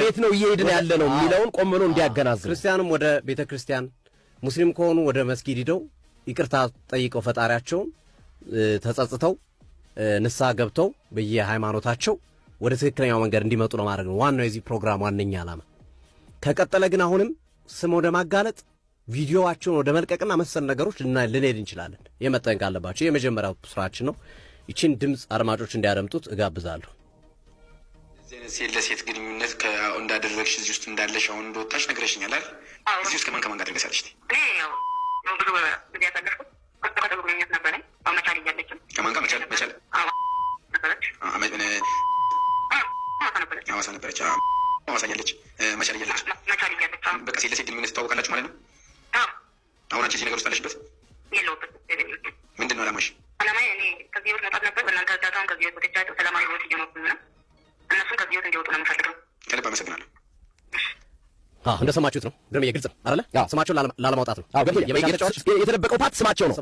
ወዴት ነው እየሄድን ያለ ነው የሚለውን ቆም ብሎ እንዲያገናዝብ ክርስቲያኑም ወደ ቤተክርስቲያን ሙስሊም ከሆኑ ወደ መስጊድ ሄደው ይቅርታ ጠይቀው ፈጣሪያቸውን ተጸጽተው ንስሐ ገብተው በየሃይማኖታቸው ወደ ትክክለኛው መንገድ እንዲመጡ ነው ማድረግ ነው ዋናው የዚህ ፕሮግራም ዋነኛ ዓላማ። ከቀጠለ ግን አሁንም ስም ወደ ማጋለጥ ቪዲዮዋቸውን ወደ መልቀቅና መሰል ነገሮች ልንሄድ እንችላለን። የመጠንቀቅ አለባቸው። የመጀመሪያው ስራችን ነው። ይቺን ድምፅ አድማጮች እንዲያደምጡት እጋብዛለሁ። ሴት ለሴት ግንኙነት እንዳደረግሽ እዚህ ውስጥ እንዳለሽ አሁን እንደወጣሽ ነግረሽኛል አይደል? እዚህ ውስጥ ከማን ጋር አድርገሻለሽ? ብዙ ጊዜ ያሳለፍኩት ከተከተሉ ግንኙነት ነበረኝ። መቻል እያለችም ከማን ጋር መቻል ነበረች። ሐዋሳ ነበረች። ሐዋሳ እያለች መቻል እያለች በቃ ሴት ለሴት ግንኙነት ትታወቃላችሁ ማለት ነው። አሁን አንቺ እዚህ ነገር ውስጥ አለሽበት? የለሁበት። ምንድን ነው አላማሽ? አላማዬ እኔ ከዚህ ህይወት መውጣት ነበር። በእናንተ እርዳታውን ከዚህ ህይወት ወጥቻለሁ። ሰላማዊ ህይወት እየኖርኩኝ ነው። እነሱም ከዚህ ህይወት እንዲወጡ ነው የምፈልገው። ከልብ አመሰግናለሁ። እንደሰማችሁት ነው። ግርምዬ ግልጽ ነው አይደለ? ስማቸውን ላለማውጣት ነው። የተደበቀው ፓርት ስማቸው ነው።